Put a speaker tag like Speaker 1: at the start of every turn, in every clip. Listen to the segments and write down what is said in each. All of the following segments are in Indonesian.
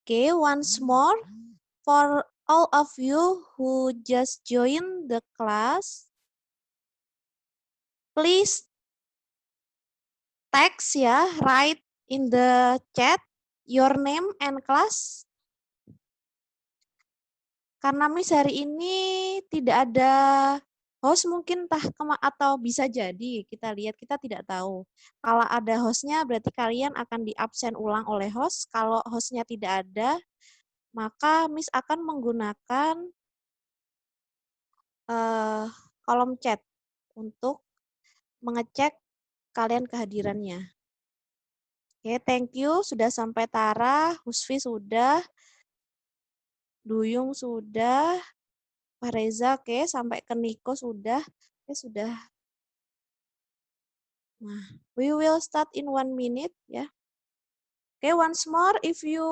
Speaker 1: Okay, once more, for all of you who just joined the class, please text ya, write in the chat your name and class. Karena Miss hari ini tidak ada host mungkin atau bisa jadi kita lihat, kita tidak tahu. Kalau ada hostnya berarti kalian akan diabsen ulang oleh host. Kalau hostnya tidak ada, maka Miss akan menggunakan kolom chat untuk mengecek kalian kehadirannya. Oke, thank you. Sudah sampai Tara, Husfi sudah, Duyung sudah, Pak Reza, oke, sampai ke Niko sudah. Oke, sudah. Nah, we will start in 1 minute ya. Oke, once more, if you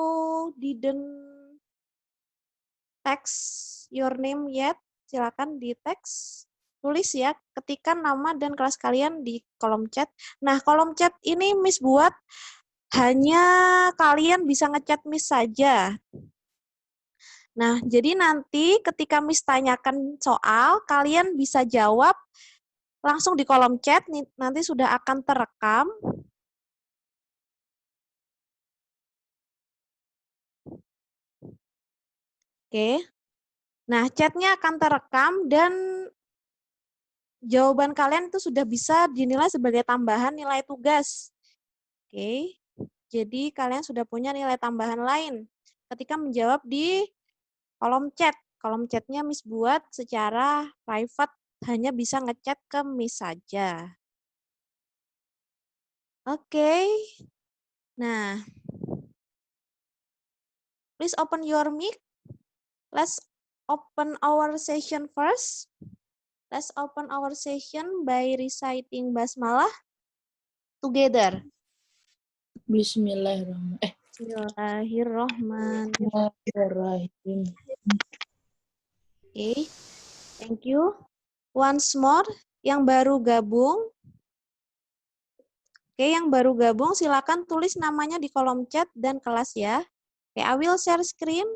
Speaker 1: didn't text your name yet, silakan di text. Tulis ya, ketikkan nama dan kelas kalian di kolom chat. Nah, kolom chat ini Miss buat hanya kalian bisa ngechat Miss saja. Nah, jadi nanti ketika Miss tanyakan soal, kalian bisa jawab langsung di kolom chat, nanti sudah akan terekam. Oke. Nah, chatnya akan terekam dan jawaban kalian itu sudah bisa dinilai sebagai tambahan nilai tugas. Oke. Jadi kalian sudah punya nilai tambahan lain ketika menjawab di kolom chat. Kolom chatnya Miss buat secara private, hanya bisa ngechat ke Miss saja. Oke. Nah, please open your mic. Let's open our session first. Let's open our session by reciting basmalah together.
Speaker 2: Bismillahirrahmanirrahim.
Speaker 1: Bismillahirrahmanirrahim. Okay, thank you. Once more, yang baru gabung. Oke, yang baru gabung silakan tulis namanya di kolom chat dan kelas ya. Oke, I will share screen.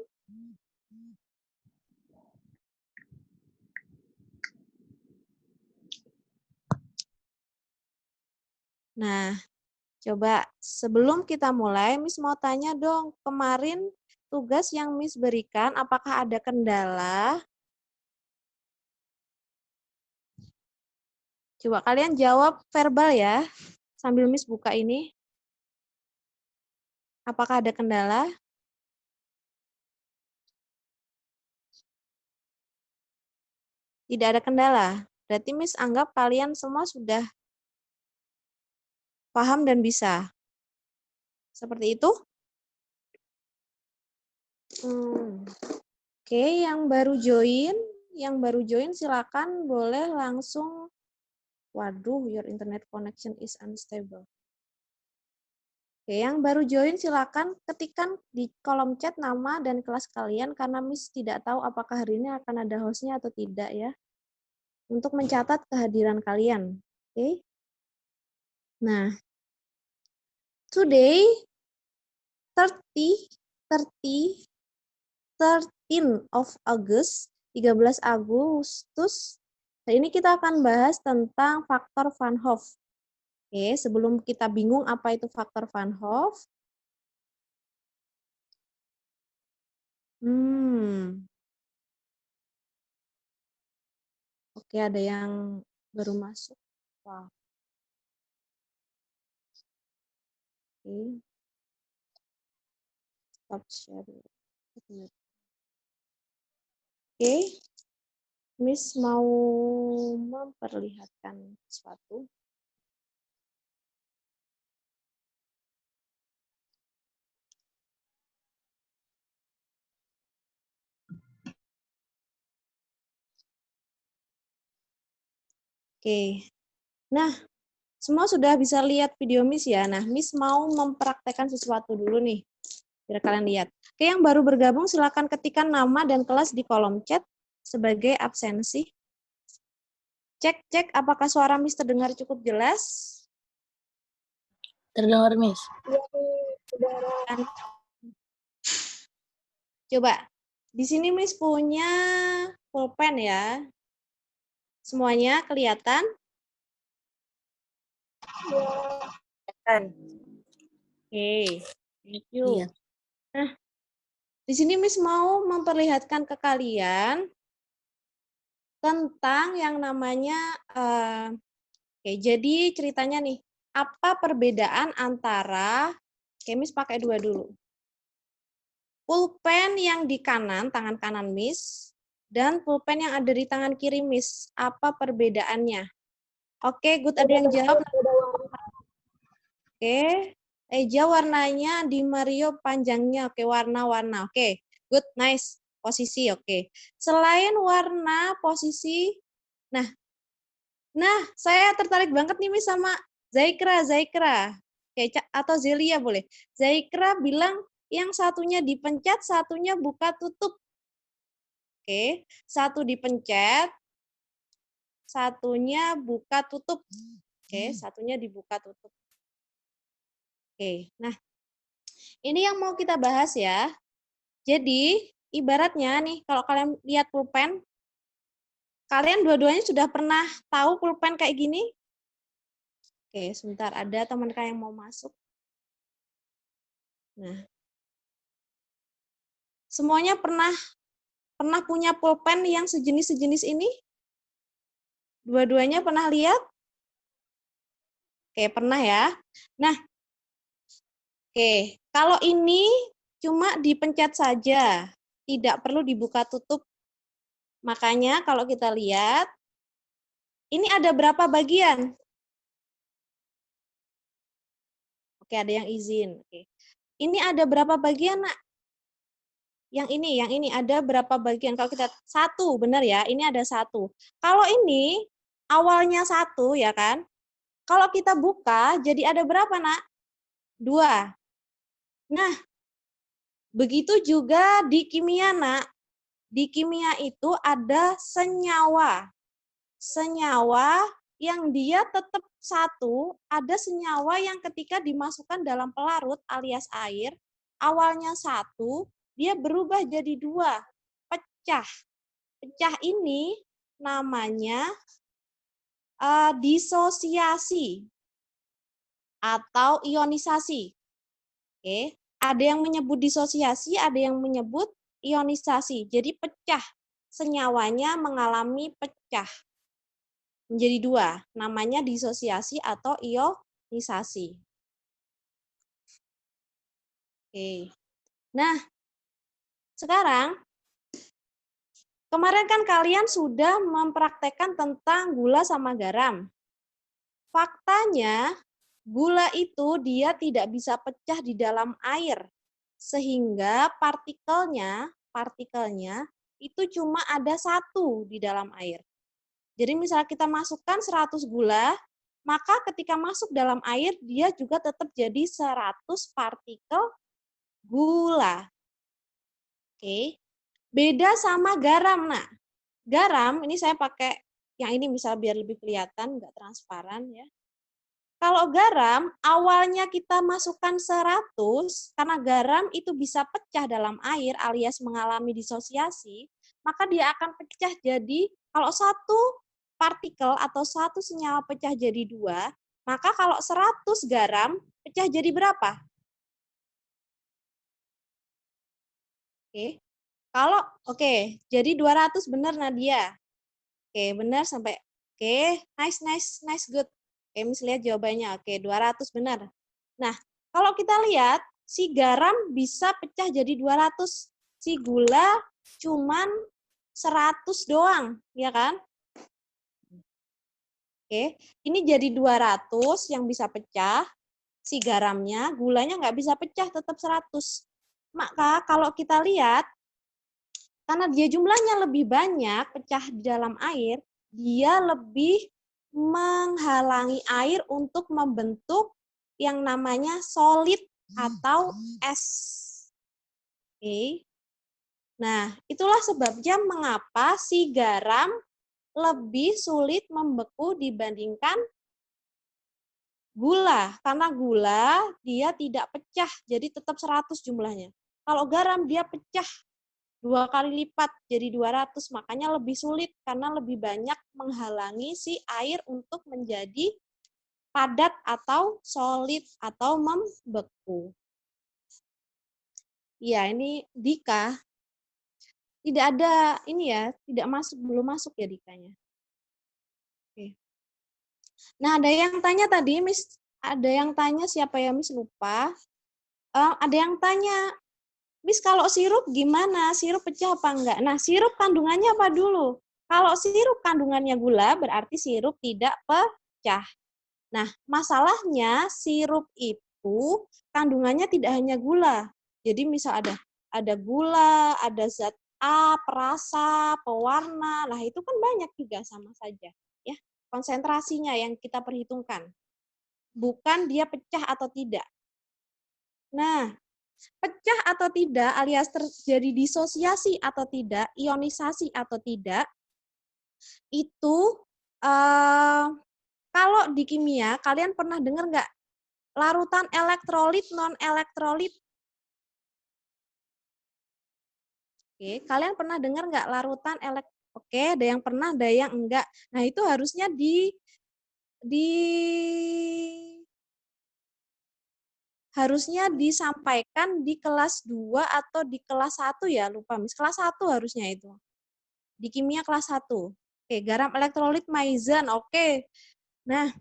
Speaker 1: Nah, coba sebelum kita mulai, Miss mau tanya dong, kemarin tugas yang Miss berikan, apakah ada kendala? Coba kalian jawab verbal ya, sambil Miss buka ini. Apakah ada kendala? Tidak ada kendala. Berarti Miss anggap kalian semua sudah paham dan bisa. Seperti itu? Oke, yang baru join silakan boleh langsung. Waduh, your internet connection is unstable. Oke, yang baru join silakan ketikkan di kolom chat nama dan kelas kalian karena Miss tidak tahu apakah hari ini akan ada hostnya atau tidak ya. Untuk mencatat kehadiran kalian. Oke. Nah, today 13 of August, 13 Agustus. Hari ini kita akan bahas tentang faktor Van Hoff. Oke, sebelum kita bingung apa itu faktor Van Hoff. Oke, ada yang baru masuk. Wow. Oke. Stop share. Oke. Miss mau memperlihatkan sesuatu. Oke. Nah, semua sudah bisa lihat video Miss ya. Nah, Miss mau mempraktekkan sesuatu dulu nih. Biar kalian lihat. Oke, yang baru bergabung silakan ketikkan nama dan kelas di kolom chat sebagai absensi. Cek apakah suara Miss terdengar cukup jelas?
Speaker 2: Terdengar, Miss.
Speaker 1: Coba, di sini Miss punya pulpen ya. Semuanya kelihatan?
Speaker 2: Kan.
Speaker 1: Oke, thank you.
Speaker 2: Iya.
Speaker 1: Nah, di sini Miss mau memperlihatkan ke kalian tentang yang namanya, oke, jadi ceritanya nih, apa perbedaan antara, oke Miss pakai dua dulu. Pulpen yang di kanan, tangan kanan Miss, dan pulpen yang ada di tangan kiri Miss. Apa perbedaannya? Oke, good. Ada yang jawab? Oke. Eja warnanya, di Mario panjangnya. Oke, warna-warna. Oke, good, nice. Posisi, oke. Selain warna, posisi. Nah, saya tertarik banget nih Miss sama Zaikra. Oke, atau Zelia boleh. Zaikra bilang yang satunya dipencet, satunya buka tutup. Oke, satu dipencet, satunya buka tutup. Oke, satunya dibuka tutup. Oke, nah ini yang mau kita bahas ya. Jadi, ibaratnya nih, kalau kalian lihat pulpen, kalian dua-duanya sudah pernah tahu pulpen kayak gini? Oke, sebentar, ada teman kalian yang mau masuk. Nah, semuanya pernah punya pulpen yang sejenis-sejenis ini? Dua-duanya pernah lihat? Oke, pernah ya. Nah, oke, kalau ini cuma dipencet saja, tidak perlu dibuka tutup. Makanya kalau kita lihat, ini ada berapa bagian? Oke, ada yang izin. Oke. Ini ada berapa bagian, Nak? Yang ini ada berapa bagian? Kalau kita satu, benar ya? Ini ada satu. Kalau ini awalnya satu, ya kan? Kalau kita buka, jadi ada berapa, Nak? Dua. Nah, begitu juga di kimia, Nak. Di kimia itu ada senyawa. Senyawa yang dia tetap satu, ada senyawa yang ketika dimasukkan dalam pelarut alias air, awalnya satu, dia berubah jadi dua, pecah. Pecah ini namanya disosiasi atau ionisasi. Oke, ada yang menyebut disosiasi, ada yang menyebut ionisasi. Jadi pecah, senyawanya mengalami pecah menjadi dua, namanya disosiasi atau ionisasi. Oke. Nah, sekarang kemarin kan kalian sudah mempraktekkan tentang gula sama garam. Faktanya, gula itu dia tidak bisa pecah di dalam air, sehingga partikelnya itu cuma ada satu di dalam air. Jadi misalnya kita masukkan 100 gula, maka ketika masuk dalam air, dia juga tetap jadi 100 partikel gula. Oke. Beda sama garam, Nak. Garam, ini saya pakai yang ini misal biar lebih kelihatan, nggak transparan ya. Kalau garam, awalnya kita masukkan 100, karena garam itu bisa pecah dalam air alias mengalami disosiasi, maka dia akan pecah jadi, kalau satu partikel atau satu senyawa pecah jadi dua, maka kalau 100 garam pecah jadi berapa? Oke. Kalau jadi 200 benar Nadia. Oke, benar sampai nice good. Oke, Miss lihat jawabannya. Oke, 200 benar. Nah, kalau kita lihat si garam bisa pecah jadi 200. Si gula cuman 100 doang, ya kan? Oke, ini jadi 200 yang bisa pecah. Si garamnya, gulanya nggak bisa pecah, tetap 100. Maka kalau kita lihat, karena dia jumlahnya lebih banyak pecah di dalam air, dia lebih menghalangi air untuk membentuk yang namanya solid atau es. Oke. Nah, itulah sebabnya mengapa si garam lebih sulit membeku dibandingkan gula. Karena gula dia tidak pecah, jadi tetap 100 jumlahnya. Kalau garam dia pecah. 2 kali lipat jadi 200, makanya lebih sulit karena lebih banyak menghalangi si air untuk menjadi padat atau solid atau membeku. Ya, ini Dika. Tidak ada ini ya, tidak masuk, belum masuk ya Dikanya. Oke. Nah, ada yang tanya tadi, Miss, ada yang tanya siapa ya, Miss, lupa. Ada yang tanya, Miss, kalau sirup gimana? Sirup pecah apa enggak? Nah, sirup kandungannya apa dulu? Kalau sirup kandungannya gula, berarti sirup tidak pecah. Nah, masalahnya sirup itu kandungannya tidak hanya gula. Jadi misal ada gula, ada zat A, perasa, pewarna. Nah, itu kan banyak juga sama saja, ya. Konsentrasinya yang kita perhitungkan. Bukan dia pecah atau tidak. Nah, pecah atau tidak alias terjadi disosiasi atau tidak, ionisasi atau tidak, itu kalau di kimia kalian pernah dengar nggak larutan elektrolit, non-elektrolit? Oke, kalian pernah dengar nggak larutan Oke, ada yang pernah, ada yang enggak. Nah, itu harusnya harusnya disampaikan di kelas 2 atau di kelas 1 ya, lupa Miss. Kelas 1 harusnya itu. Di kimia kelas 1. Oke, garam elektrolit maizan. Oke. Nah,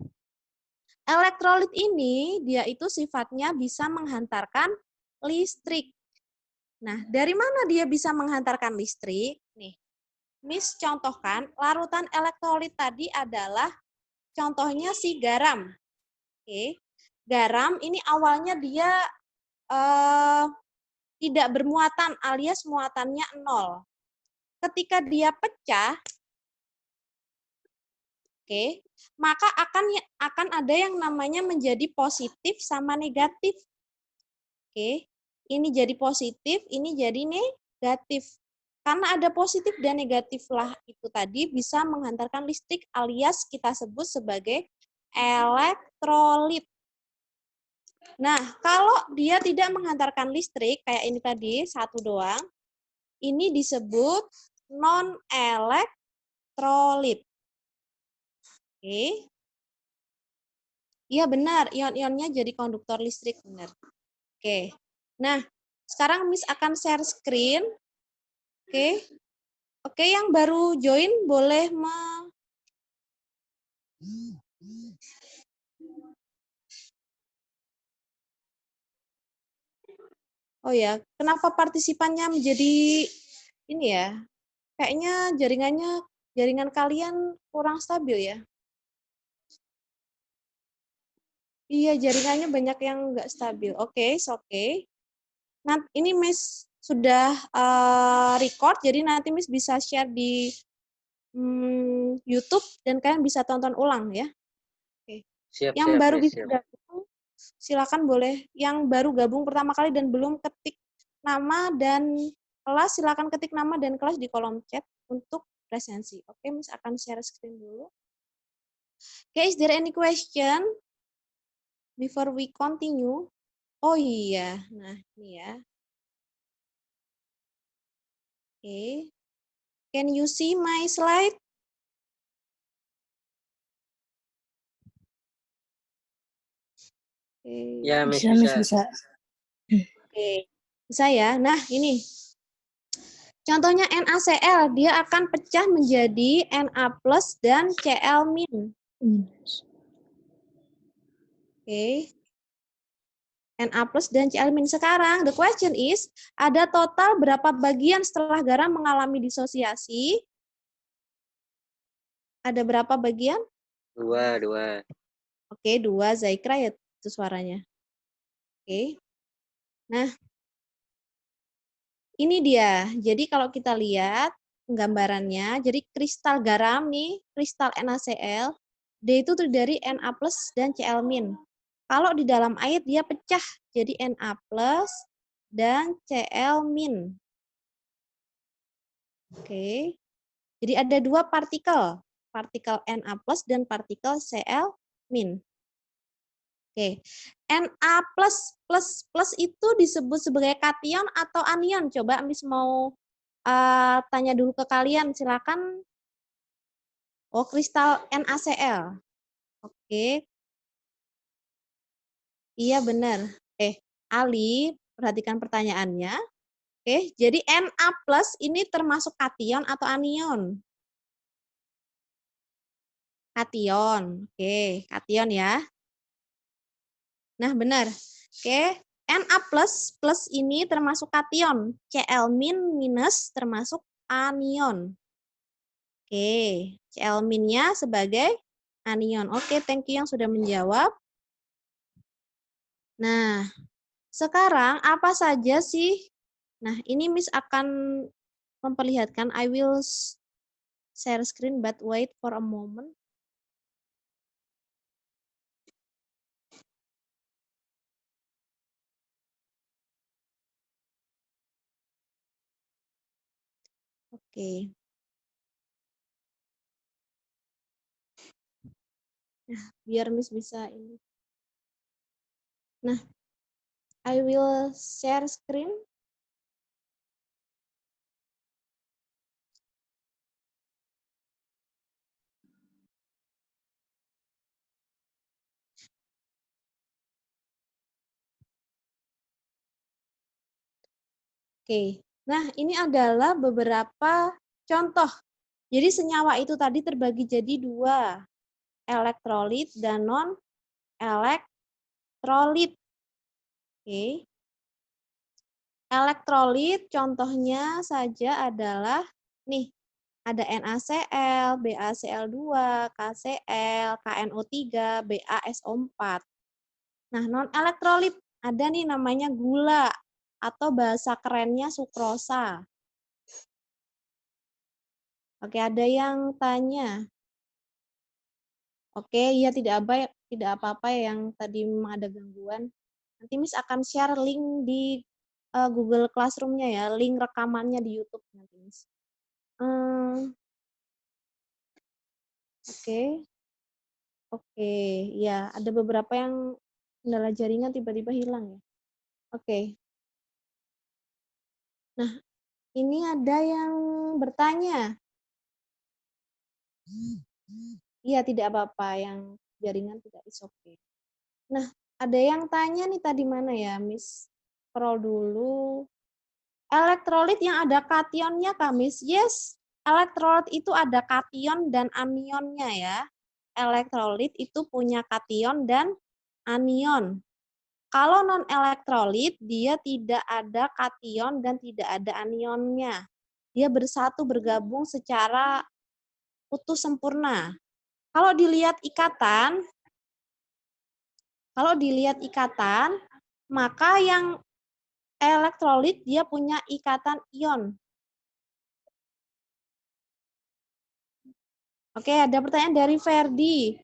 Speaker 1: elektrolit ini dia itu sifatnya bisa menghantarkan listrik. Nah, dari mana dia bisa menghantarkan listrik? Nih, Miss contohkan, larutan elektrolit tadi adalah contohnya si garam. Oke. Garam ini awalnya dia tidak bermuatan alias muatannya 0. Ketika dia pecah, oke, maka akan ada yang namanya menjadi positif sama negatif. Oke. Ini jadi positif, ini jadi negatif. Karena ada positif dan negatif lah itu tadi bisa menghantarkan listrik alias kita sebut sebagai elektrolit. Nah, kalau dia tidak menghantarkan listrik, kayak ini tadi, satu doang, ini disebut non-elektrolit. Oke. Iya benar, ion-ionnya jadi konduktor listrik, benar. Oke. Nah, sekarang Miss akan share screen. Oke. Oke, yang baru join boleh Oh ya, kenapa partisipannya menjadi ini ya? Kayaknya jaringan kalian kurang stabil ya? Iya, jaringannya banyak yang nggak stabil. Oke, oke. Nah, ini Miss sudah record, jadi nanti Miss bisa share di YouTube dan kalian bisa tonton ulang ya. Oke. Yang baru bisa gabung, silakan boleh. Yang baru gabung pertama kali dan belum ketik nama dan kelas, silakan ketik nama dan kelas di kolom chat untuk presensi. Oke, Miss akan share screen dulu. Okay, is there any question before we continue? Oh iya, nah ini ya. Oke. Can you see my slide?
Speaker 2: Ya, Miss, bisa.
Speaker 1: Oke, bisa ya. Nah, ini. Contohnya NaCl, dia akan pecah menjadi Na plus dan Cl min. Oke. Na plus dan Cl min. Sekarang, the question is, ada total berapa bagian setelah garam mengalami disosiasi? Ada berapa bagian?
Speaker 2: 2.
Speaker 1: Oke, 2. Zaikra ya itu suaranya. Oke. Nah, ini dia. Jadi kalau kita lihat gambarannya, jadi kristal garam nih, kristal NaCl, dia itu terdiri dari Na plus dan Cl min. Kalau di dalam air dia pecah jadi Na plus dan Cl min. Oke. Jadi ada 2 partikel Na plus dan partikel Cl min. Oke. Na plus itu disebut sebagai kation atau anion? Coba Miss mau tanya dulu ke kalian, silakan. Oh, kristal NaCl. Oke. Iya benar. Ali, perhatikan pertanyaannya. Oke, jadi Na plus ini termasuk kation atau anion? Kation. Oke, kation ya. Nah, benar. Oke, Na plus ini termasuk kation. Cl minus termasuk anion. Oke, Cl minnya sebagai anion. Oke, thank you yang sudah menjawab. Nah, sekarang apa saja sih? Nah, ini Miss akan memperlihatkan. I will share screen, but wait for a moment. Oke. Nah, biar Miss bisa ini. Nah, I will share screen. Oke. Nah, ini adalah beberapa contoh. Jadi senyawa itu tadi terbagi jadi dua, elektrolit dan non-elektrolit. Oke. Elektrolit contohnya saja adalah, nih, ada NaCl, BaCl2, KCl, KNO3, BaSO4. Nah, non-elektrolit ada nih namanya gula atau bahasa kerennya sukrosa. Oke, ada yang tanya. Oke, iya tidak apa-apa yang tadi memang ada gangguan. Nanti Miss akan share link di Google Classroom-nya ya, link rekamannya di YouTube nanti Miss. Oke, ya ada beberapa yang kendala jaringan tiba-tiba hilang ya. Oke. Nah, ini ada yang bertanya. Iya, tidak apa-apa yang jaringan tidak is okay. Nah, ada yang tanya nih tadi mana ya, Miss? Scroll dulu. Elektrolit yang ada kationnya, Kak Miss? Yes, elektrolit itu ada kation dan anionnya ya. Elektrolit itu punya kation dan anion. Kalau non-elektrolit, dia tidak ada kation dan tidak ada anionnya. Dia bersatu bergabung secara utuh sempurna. Kalau dilihat ikatan, maka yang elektrolit dia punya ikatan ion. Oke, ada pertanyaan dari Ferdi.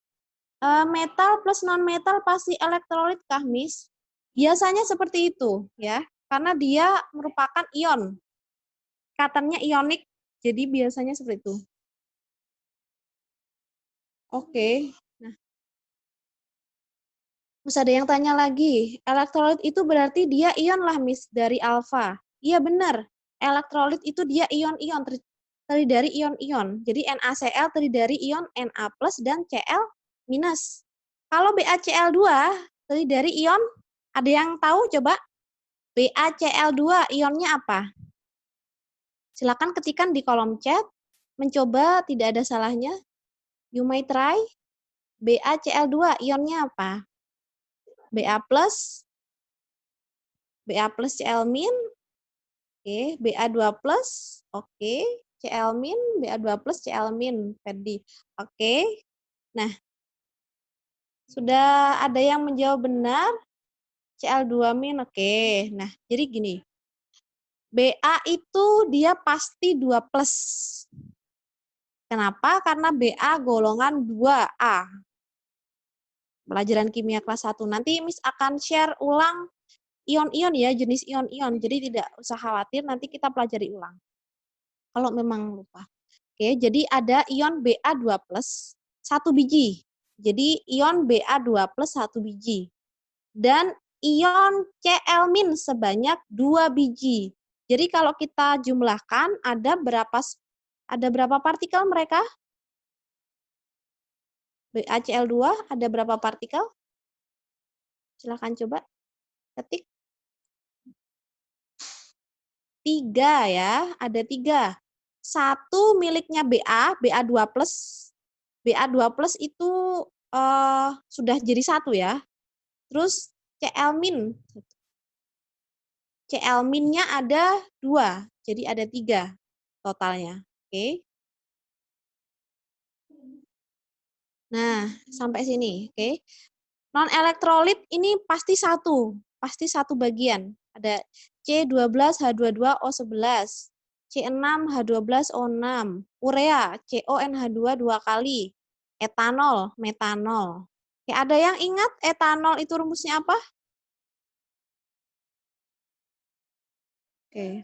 Speaker 1: Metal plus non-metal pasti elektrolit kah, Miss? Biasanya seperti itu, ya. Karena dia merupakan ion. Ikatannya ionik, jadi biasanya seperti itu. Oke. Nah, terus ada yang tanya lagi, elektrolit itu berarti dia ion lah, Miss, dari alfa. Iya benar, elektrolit itu dia ion-ion, terdiri dari ion-ion. Jadi NaCl terdiri dari ion Na plus dan Cl minus. Kalau BaCl2 terdiri dari ion, ada yang tahu coba? BaCl2 ionnya apa? Silakan ketikkan di kolom chat, mencoba tidak ada salahnya. You may try. BaCl2 ionnya apa? Ba plus Cl min, oke, Ba2 plus, oke, Cl min, Ba2 plus Cl min, Ferdi. Oke, nah, sudah ada yang menjawab benar, Cl2 min, oke. Nah, jadi gini, Ba itu dia pasti 2 plus. Kenapa? Karena Ba golongan 2A. Pelajaran kimia kelas 1. Nanti Miss akan share ulang ion-ion ya, jenis ion-ion. Jadi tidak usah khawatir, nanti kita pelajari ulang. Kalau memang lupa. Oke, jadi ada ion Ba2 plus 1 biji. Jadi ion Ba2 plus 1 biji. Dan ion Cl min sebanyak 2 biji. Jadi kalau kita jumlahkan ada berapa partikel mereka? BaCl2 ada berapa partikel? Silahkan coba ketik. 3 ya, ada 3. Satu miliknya BA2+. BA2+ itu sudah jadi 1 ya. Terus Cl-. Cl-nya ada 2, jadi ada 3 totalnya. Oke. Nah, sampai sini. Oke. Non-elektrolit ini pasti satu bagian. Ada C12H22O11, C6H12O6, urea, CONH2 2 kali, etanol, metanol. Oke, ada yang ingat etanol itu rumusnya apa? Oke.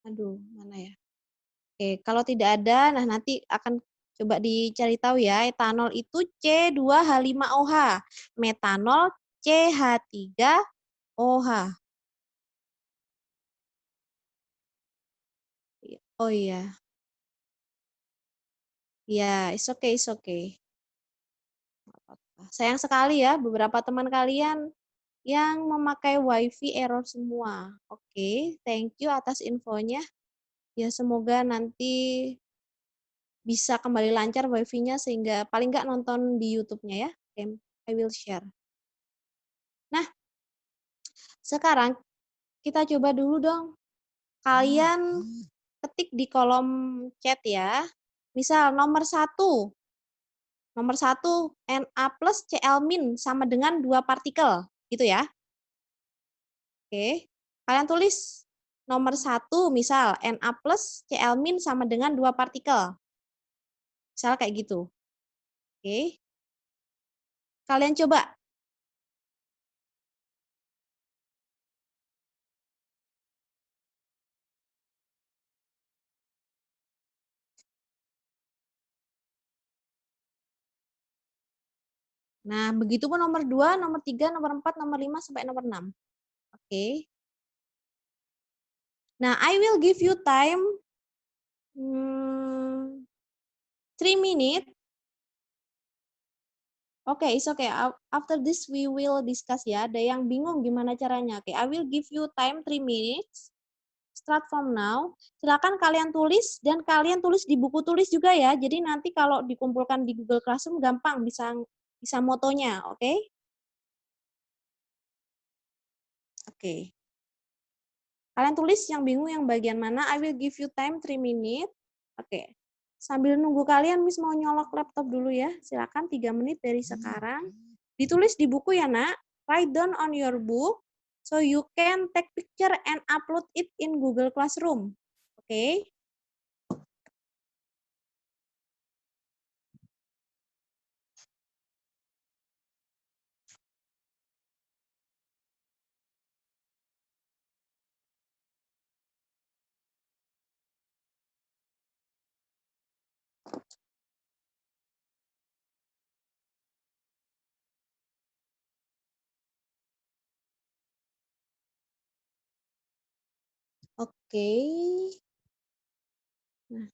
Speaker 1: Aduh, mana ya? Oke, kalau tidak ada, nah nanti akan coba dicari tahu ya. Etanol itu C2H5OH, metanol CH3OH. Oh iya. Ya, it's okay, it's okay. Sayang sekali ya, beberapa teman kalian yang memakai WiFi error semua. Oke, thank you atas infonya. Ya, semoga nanti bisa kembali lancar WiFi-nya sehingga paling nggak nonton di YouTube-nya ya. Oke, I will share. Nah, sekarang kita coba dulu dong. Kalian ketik di kolom chat ya. Misal nomor 1. Nomor 1, Na plus Cl min sama dengan 2 partikel. Gitu ya. Oke. Kalian tulis nomor 1, misal Na plus Cl min sama dengan 2 partikel. Misal kayak gitu. Oke. Kalian coba. Nah, begitupun nomor 2, nomor 3, nomor 4, nomor 5, sampai nomor 6. Oke. Nah, I will give you time 3 minutes. Oke, it's okay. After this we will discuss ya. Ada yang bingung gimana caranya. Oke, I will give you time 3 minutes. Start from now. Silakan kalian tulis dan kalian tulis di buku tulis juga ya. Jadi nanti kalau dikumpulkan di Google Classroom gampang bisa motonya, oke? Oke. Kalian tulis yang bingung yang bagian mana. I will give you time 3 minutes. Oke. Sambil nunggu kalian, Miss mau nyolok laptop dulu ya. Silakan 3 menit dari sekarang. Ditulis di buku ya, Nak. Write down on your book so you can take picture and upload it in Google Classroom. Oke. Oke. Nah.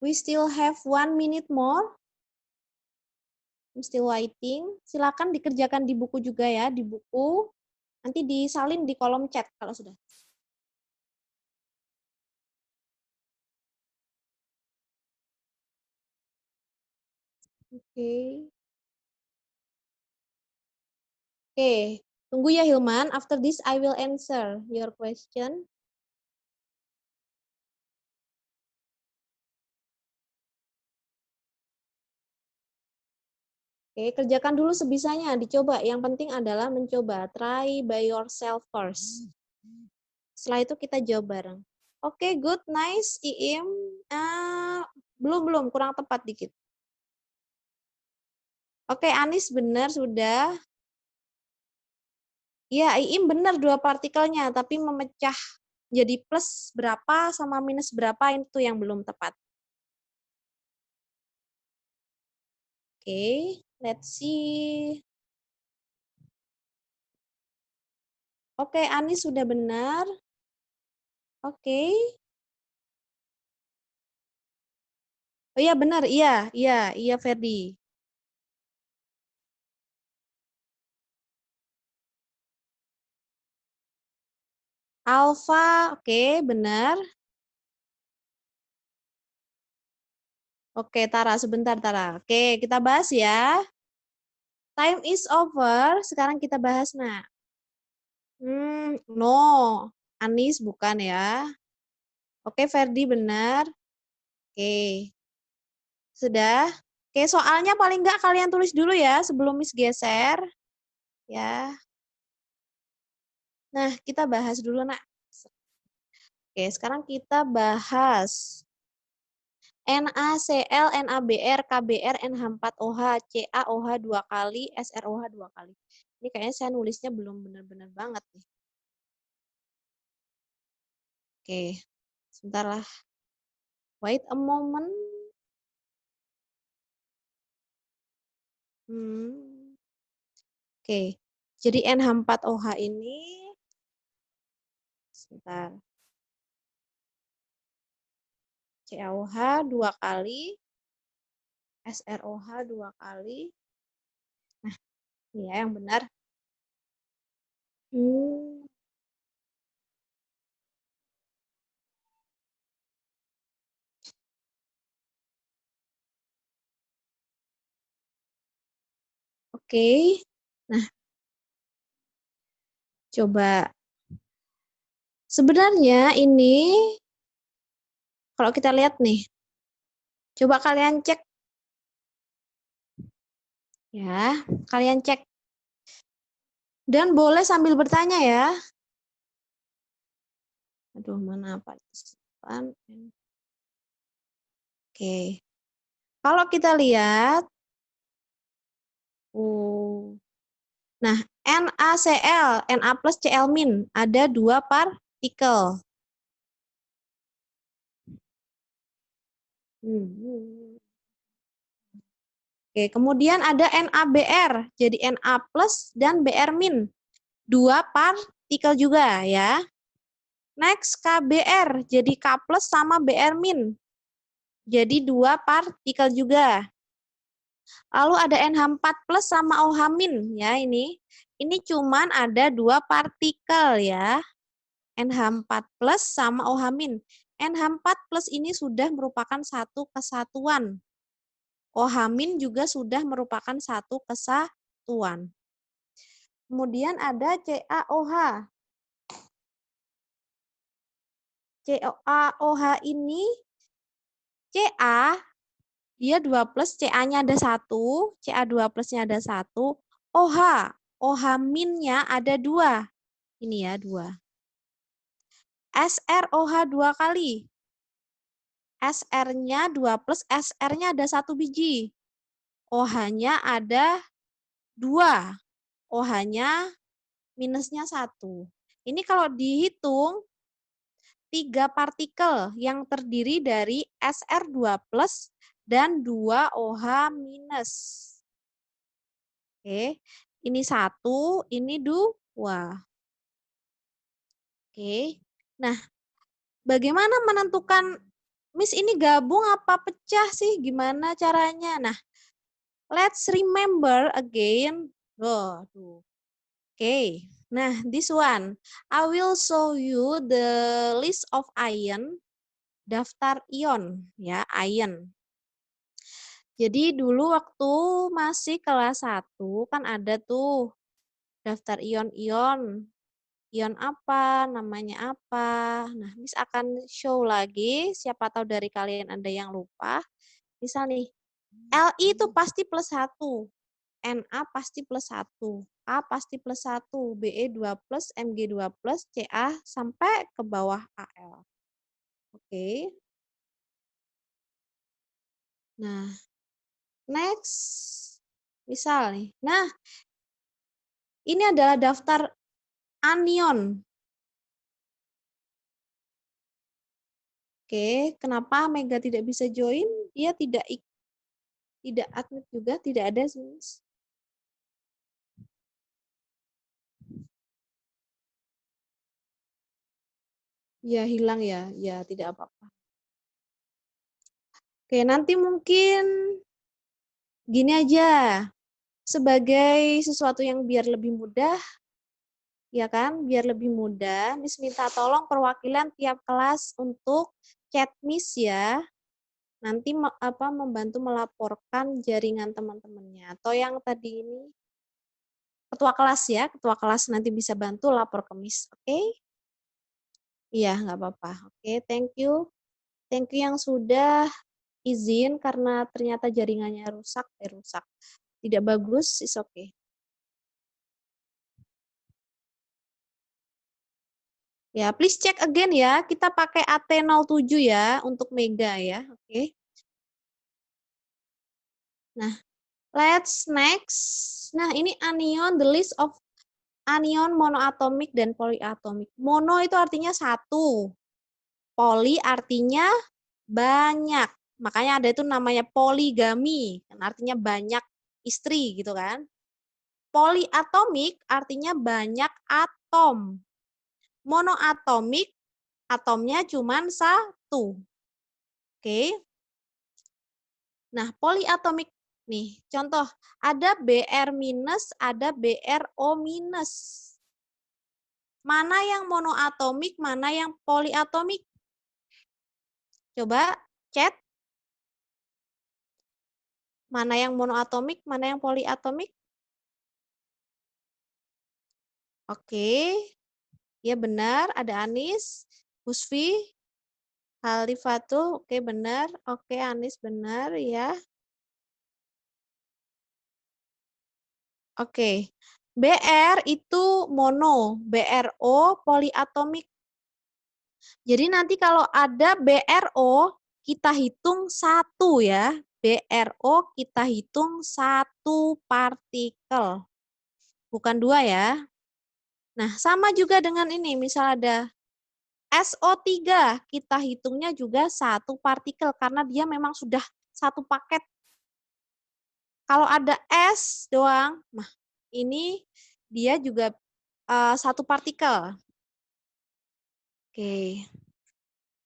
Speaker 1: We still have 1 minute more. I'm still waiting. Silakan dikerjakan di buku juga ya, di buku. Nanti disalin di kolom chat kalau sudah. Oke. Oke, tunggu ya Hilman. After this I will answer your question. Oke, kerjakan dulu sebisanya, dicoba. Yang penting adalah mencoba. Try by yourself first. Setelah itu kita jawab bareng. Oke, good, nice, Iim. Belum, kurang tepat dikit. Oke, Anis benar, sudah. Iya, Iim benar 2 partikelnya, tapi memecah jadi plus berapa sama minus berapa itu yang belum tepat. Oke. Let's see. Oke, Anis sudah benar. Oke. Oh iya benar, iya Ferdi. Alfa, oke, benar. Oke, Tara, sebentar Tara. Oke, kita bahas ya. Time is over, sekarang kita bahas, nah. No, Anis bukan ya. Oke, Ferdi benar. Oke, sudah. Oke, soalnya paling nggak kalian tulis dulu ya sebelum Miss geser. Ya. Nah, kita bahas dulu, nak. Oke, sekarang kita bahas NaCl, NaBr, KBr, NH4OH, CaOH 2 kali, SrOH 2 kali. Ini kayaknya saya nulisnya belum benar-benar banget nih. Oke, sebentar lah. Wait a moment. Oke, jadi NH4OH ini, sebentar. CaOH 2 kali, SrOH 2 kali. Nah, ini ya yang benar. Oke. Nah, coba. Sebenarnya ini, kalau kita lihat nih, coba kalian cek. Ya, kalian cek. Dan boleh sambil bertanya ya. Aduh, mana partisipan? Oke. Kalau kita lihat, nah, NaCl, Na plus Cl min, ada 2 partikel. Oke, kemudian ada NaBr, jadi Na plus dan Br min, 2 partikel juga ya. Next, KBr, jadi K plus sama Br min, jadi 2 partikel juga. Lalu ada NH4 plus sama OH min ya ini. Ini cuman ada 2 partikel ya. NH4 plus sama OH min. NH4 plus ini sudah merupakan satu kesatuan. OH min juga sudah merupakan satu kesatuan. Kemudian ada CaOH. CaOH ini Ca dia 2 plus, Ca-nya ada 1, Ca2 plusnya ada 1, OH, OH minnya ada 2. Ini ya, 2. SrOH 2 kali. Sr-nya 2 plus, Sr-nya ada 1 biji. OH-nya ada 2. OH-nya minusnya 1. Ini kalau dihitung, 3 partikel yang terdiri dari Sr2 plus dan 2 OH minus. Oke, ini 1, ini 2. Oke, nah bagaimana menentukan, Miss ini gabung apa pecah sih? Gimana caranya? Nah, let's remember again. Oke, nah this one. I will show you the list of ion, daftar ion, ya, ion. Jadi dulu waktu masih kelas 1 kan ada tuh daftar ion-ion. Ion apa, namanya apa. Nah, Miss akan show lagi, siapa tahu dari kalian ada yang lupa. Misal nih, Li itu pasti plus 1, Na pasti plus 1, A pasti plus 1, Be 2 plus, Mg 2 plus, Ca sampai ke bawah Al. Oke. Nah, next. Misal nih, nah ini adalah daftar anion. Oke, kenapa Mega tidak bisa join? Dia tidak Tidak admit juga, tidak ada sih, Miss. Ya, hilang ya. Ya, tidak apa-apa. Oke, nanti mungkin gini aja. Sebagai sesuatu yang biar lebih mudah, ya kan? Biar lebih mudah, Miss minta tolong perwakilan tiap kelas untuk chat Miss ya. Nanti membantu melaporkan jaringan teman-temannya. Atau yang tadi ini ketua kelas ya, ketua kelas nanti bisa bantu lapor ke Miss. Oke? Iya, nggak apa-apa. Oke, thank you. Thank you yang sudah izin karena ternyata jaringannya rusak. Tidak bagus, is okay. Ya, please check again ya. Kita pakai AT07 ya untuk Mega ya. Oke. Nah, let's next. Nah, ini anion, the list of anion monoatomic dan poliatomic. Mono itu artinya satu. Poli artinya banyak. Makanya ada itu namanya poligami. Artinya banyak istri gitu kan. Poliatomik artinya banyak atom. Monoatomik atomnya cuma satu. Oke. Nah, poliatomik nih, contoh ada Br minus, ada BrO minus. Mana yang monoatomik, mana yang poliatomik? Coba chat. Mana yang monoatomik, mana yang poliatomik? Oke. Ya benar, ada Anis, Husfi, Halifatul, oke benar. Oke, Anis benar ya. Oke. Br itu mono, BrO poliatomik. Jadi nanti kalau ada BrO, kita hitung satu ya. BrO kita hitung satu partikel. Bukan dua ya. Nah, sama juga dengan ini. Misal ada SO3, kita hitungnya juga satu partikel. Karena dia memang sudah satu paket. Kalau ada S doang, nah ini dia juga satu partikel. Oke.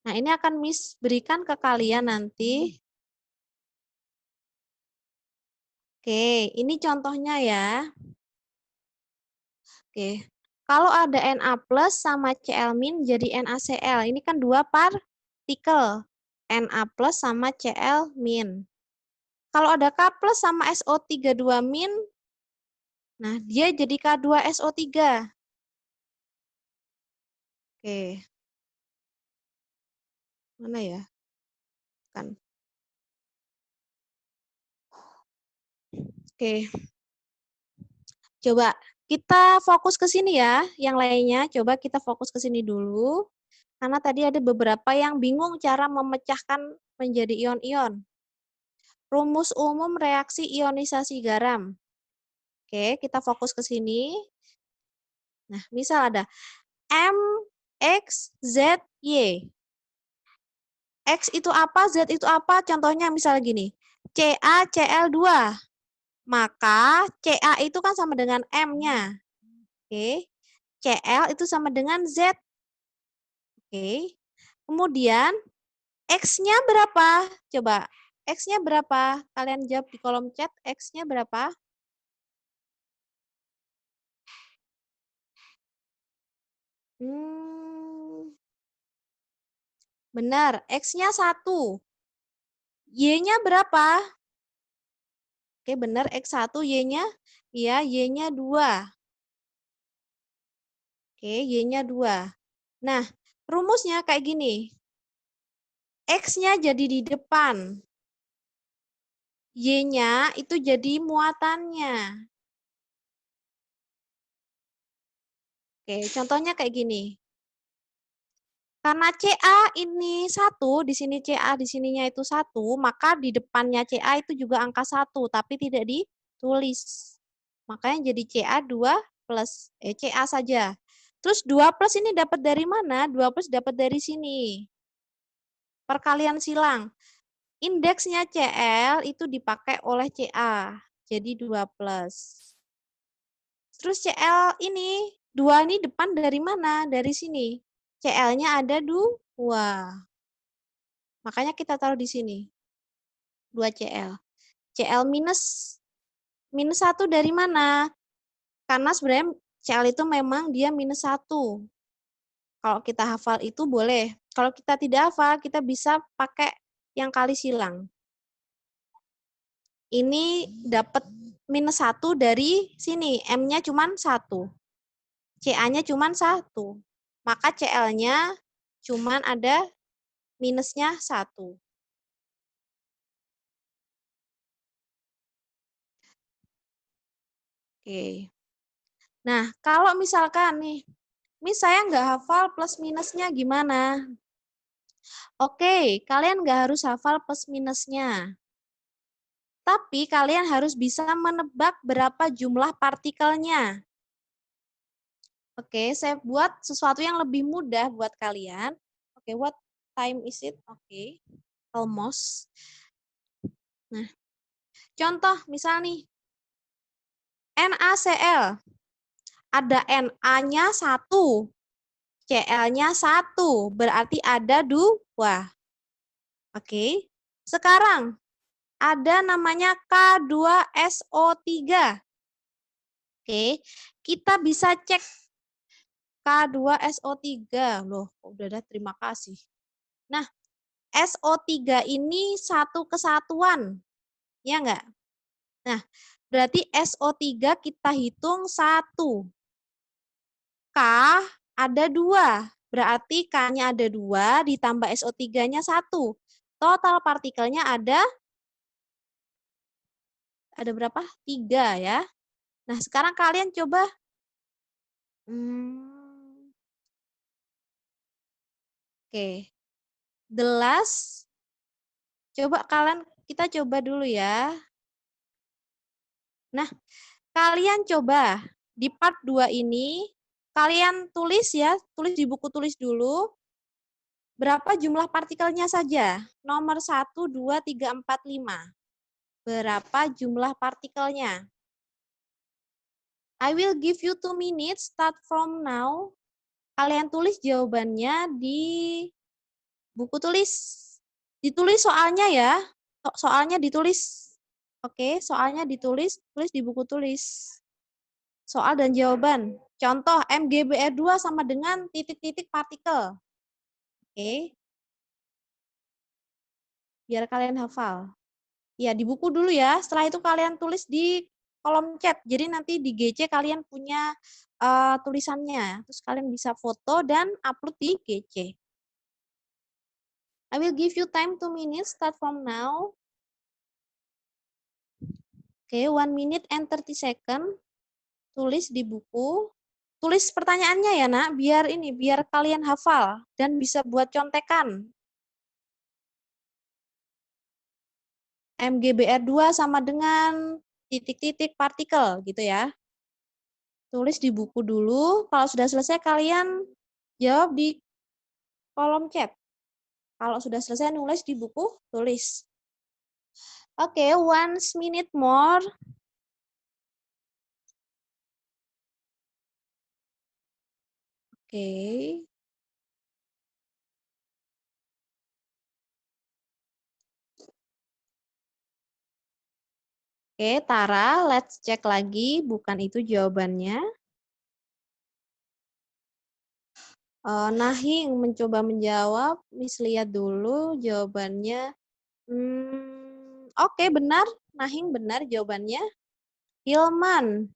Speaker 1: Nah, ini akan Miss berikan ke kalian nanti. Oke, ini contohnya ya. Oke. Kalau ada Na plus sama Cl min jadi NaCl. Ini kan dua partikel. Na plus sama Cl min. Kalau ada K plus sama SO3 2 min, nah dia jadi K2SO3. Oke. Mana ya? Kan. Oke. Coba kita fokus ke sini ya. Yang lainnya coba kita fokus ke sini dulu. Karena tadi ada beberapa yang bingung cara memecahkan menjadi ion-ion. Rumus umum reaksi ionisasi garam. Oke, kita fokus ke sini. Nah, misal ada M, X, Z, Y. X itu apa, Z itu apa? Contohnya misalnya gini, CaCl2. Maka Ca itu kan sama dengan M-nya. Oke. Cl itu sama dengan Z. Oke. Kemudian X-nya berapa? Coba. X-nya berapa? Kalian jawab di kolom chat. X-nya berapa? Benar. X-nya 1. Y-nya berapa? Oke, benar. X1. Y-nya? Ya, Y-nya 2. Oke, Y-nya 2. Nah, rumusnya kayak gini. X-nya jadi di depan. Y-nya itu jadi muatannya. Oke, contohnya kayak gini. Karena Ca ini 1, di sini Ca di sininya itu 1, maka di depannya Ca itu juga angka 1, tapi tidak ditulis. Makanya jadi Ca 2 plus, Ca saja. Terus 2 plus ini dapat dari mana? 2 plus dapat dari sini. Perkalian silang. Indeksnya CL itu dipakai oleh CA. Jadi 2 plus. Terus CL ini, 2 ini depan dari mana? Dari sini. CL-nya ada 2. Makanya kita taruh di sini. 2 CL. CL minus. Minus 1 dari mana? Karena sebenarnya CL itu memang dia minus 1. Kalau kita hafal itu boleh. Kalau kita tidak hafal, kita bisa pakai yang kali silang. Ini dapat minus 1 dari sini. M-nya cuma 1. CA-nya cuma 1. Maka CL-nya cuma ada minusnya 1. Oke. Nah, kalau misalkan nih, saya nggak hafal plus minusnya gimana? Oke, kalian nggak harus hafal plus minusnya. Tapi kalian harus bisa menebak berapa jumlah partikelnya. Oke, saya buat sesuatu yang lebih mudah buat kalian. Oke, what time is it? Oke, almost. Nah, contoh misal nih, NaCl. Ada Na-nya 1, Cl-nya 1, berarti ada 2. Oke, sekarang ada namanya K2SO3. Oke, kita bisa cek K2SO3. Loh, udah ada, terima kasih. Nah, SO3 ini satu kesatuan, ya enggak? Nah, berarti SO3 kita hitung 1. K ada 2, berarti K-nya ada 2, ditambah SO3-nya 1. Total partikelnya ada berapa? 3 ya. Nah, sekarang kalian coba oke. The last, coba kita coba dulu ya. Nah, kalian coba di part 2 ini, kalian tulis ya, tulis di buku tulis dulu, berapa jumlah partikelnya saja? Nomor 1, 2, 3, 4, 5. Berapa jumlah partikelnya? I will give you 2 minutes, start from now. Kalian tulis jawabannya di buku tulis. Ditulis soalnya ya. Soalnya ditulis. Oke, soalnya ditulis, tulis di buku tulis. Soal dan jawaban. Contoh, MgBr2 sama dengan titik-titik partikel. Oke. Biar kalian hafal. Ya, di buku dulu ya. Setelah itu kalian tulis di kolom chat. Jadi nanti di GC kalian punya tulisannya. Terus kalian bisa foto dan upload di GC. I will give you time 2 minutes, start from now. Oke, 1 minute and 30 second. Tulis di buku. Tulis pertanyaannya ya, Nak, biar kalian hafal dan bisa buat contekan. MgBr2 sama dengan titik-titik partikel gitu ya. Tulis di buku dulu, kalau sudah selesai kalian jawab di kolom chat. Kalau sudah selesai nulis di buku, tulis. Oke, 1 minute more. Oke. Oke, Tara, let's check lagi. Bukan itu jawabannya. Nahing mencoba menjawab. Miss lihat dulu jawabannya. Oke, benar. Nahing benar jawabannya. Hilman.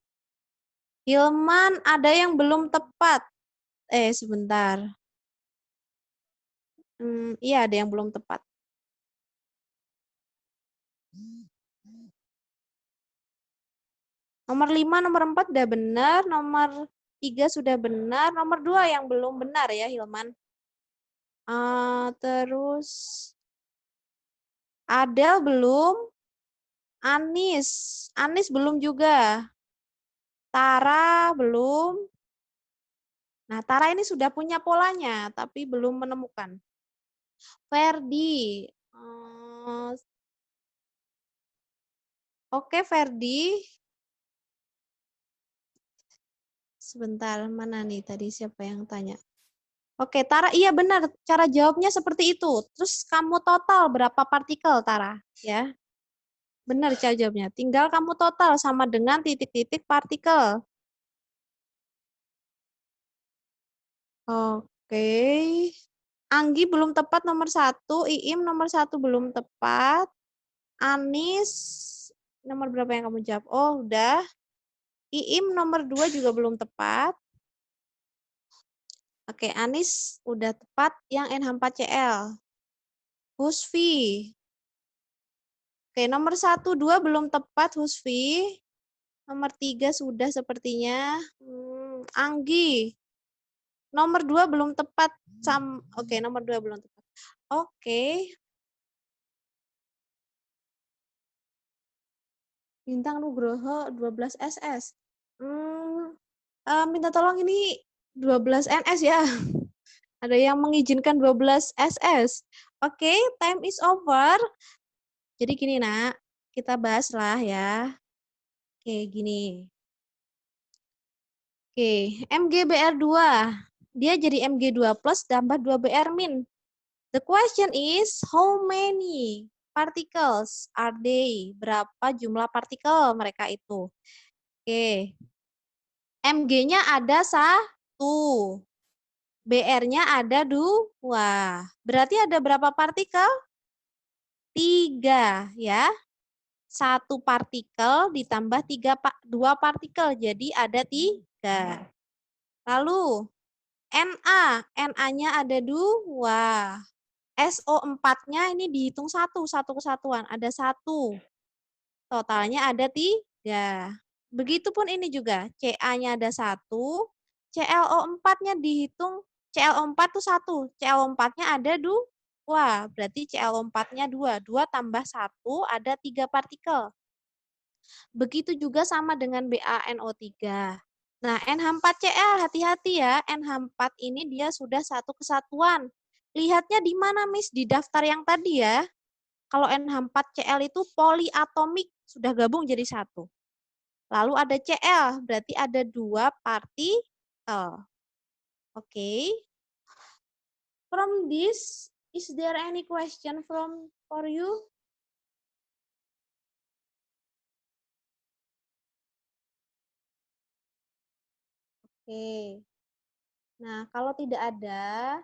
Speaker 1: Hilman ada yang belum tepat. Sebentar. Iya, ada yang belum tepat. Nomor 5, nomor 4 udah benar. Nomor 3 sudah benar. Nomor 2 yang belum benar ya, Hilman. Terus Adel belum. Anis. Anis belum juga. Tara belum. Nah, Tara ini sudah punya polanya, tapi belum menemukan. Ferdi. Oke, Ferdi. Sebentar, mana nih tadi siapa yang tanya? Oke, Tara, iya benar. Cara jawabnya seperti itu. Terus kamu total berapa partikel, Tara? Ya, benar cara jawabnya. Tinggal kamu total sama dengan titik-titik partikel. Oke. Anggi belum tepat nomor 1. Iim nomor 1 belum tepat. Anis nomor berapa yang kamu jawab? Oh, udah. Iim nomor 2 juga belum tepat. Oke, Anis udah tepat yang NH4Cl. Husfi. Oke, nomor 1, 2 belum tepat, Husfi. Nomor 3 sudah sepertinya. Anggi. Nomor 2 belum tepat. Oke, nomor 2 belum tepat. Oke. Bintang Nugroho 12 SS. Minta tolong ini 12 NS ya. Ada yang mengizinkan 12 SS. Oke, time is over. Jadi gini, Nak. Kita bahas lah ya. Oke, gini. Oke, MgBr2. Dia jadi Mg2 plus tambah 2Br min. The question is, how many particles are they? Berapa jumlah partikel mereka itu? Oke. Mg-nya ada 1. Br-nya ada 2. Berarti ada berapa partikel? 3 ya. 1 partikel ditambah 2 partikel. Jadi ada 3. Lalu Na-nya ada 2. SO4-nya ini dihitung satu kesatuan. Ada 1. Totalnya ada 3. Begitupun ini juga. Ca-nya ada 1. ClO4-nya dihitung. ClO4 itu 1. ClO4-nya ada 2. Berarti ClO4-nya 2. 2 tambah 1 ada 3 partikel. Begitu juga sama dengan BaNO3. Nah, NH4Cl, hati-hati ya. NH4 ini dia sudah 1 kesatuan. Lihatnya di mana, Miss? Di daftar yang tadi ya. Kalau NH4Cl itu poliatomik, sudah gabung jadi 1. Lalu ada Cl, berarti ada 2 partikel. Oke. From this, is there any question for you? Oke. Nah, kalau tidak ada,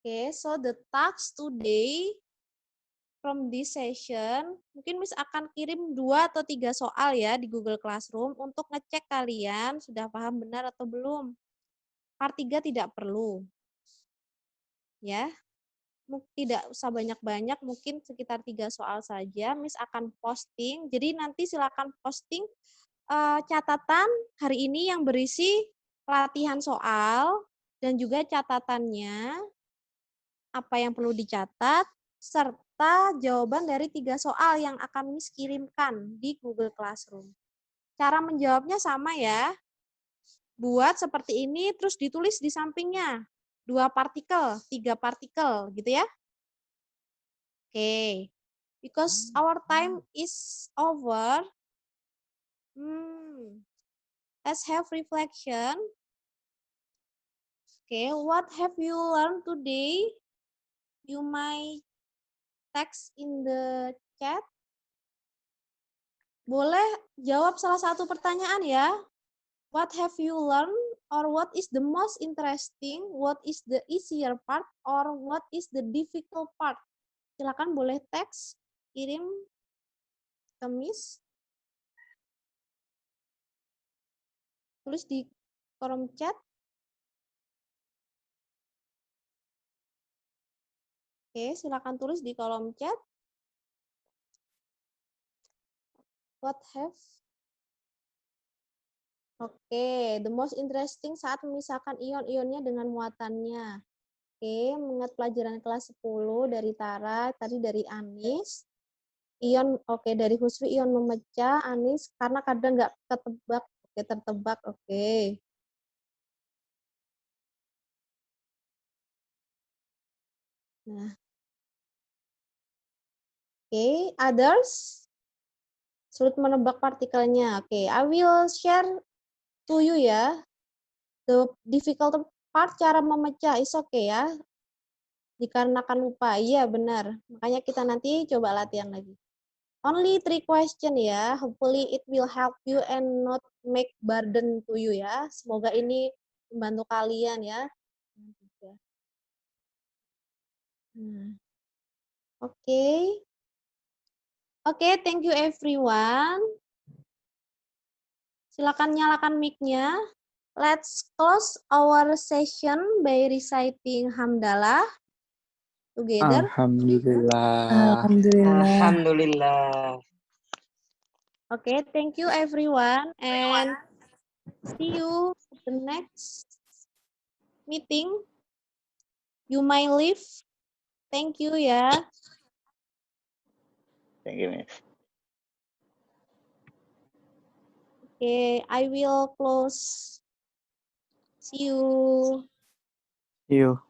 Speaker 1: oke, so the task today from this session, mungkin Miss akan kirim 2 atau 3 soal ya di Google Classroom untuk ngecek kalian sudah paham benar atau belum. Part 3 tidak perlu. Ya. Tidak usah banyak-banyak, mungkin sekitar 3 soal saja. Miss akan posting. Jadi nanti silakan posting catatan hari ini yang berisi latihan soal dan juga catatannya, apa yang perlu dicatat, serta jawaban dari 3 soal yang akan Miss kirimkan di Google Classroom. Cara menjawabnya sama ya. Buat seperti ini, terus ditulis di sampingnya. 2 partikel, 3 partikel, gitu ya. Oke. Because our time is over, let's have reflection. Okay, what have you learned today? You might text in the chat. Boleh jawab salah satu pertanyaan ya. What have you learned? Or what is the most interesting? What is the easier part? Or what is the difficult part? Silakan boleh teks, kirim ke Miss. Tulis di kolom chat. Oke, silakan tulis di kolom chat. What have? Oke, the most interesting saat memisahkan ion-ionnya dengan muatannya. Oke, mengingat pelajaran kelas 10 dari Tara, tadi dari Anis. Ion, oke, dari Husfi ion memecah, Anis, karena kadang nggak ketebak. Oke, tertebak, oke. Nah. Oke, others? Sulit menebak partikelnya. Oke, I will share to you ya. The difficult part cara memecah is okay ya. Dikarenakan lupa. Iya, benar. Makanya kita nanti coba latihan lagi. Only 3 question ya. Hopefully it will help you and not make burden to you ya. Semoga ini membantu kalian ya. Nah. Oke. Oke, thank you everyone. Silakan nyalakan mic-nya. Let's close our session by reciting Hamdalah together.
Speaker 3: Alhamdulillah.
Speaker 2: Alhamdulillah.
Speaker 1: Okay, thank you everyone and see you at the next meeting. You may leave. Thank you ya.
Speaker 3: Thank you, Miss.
Speaker 1: Okay, I will close. See you.
Speaker 3: See you.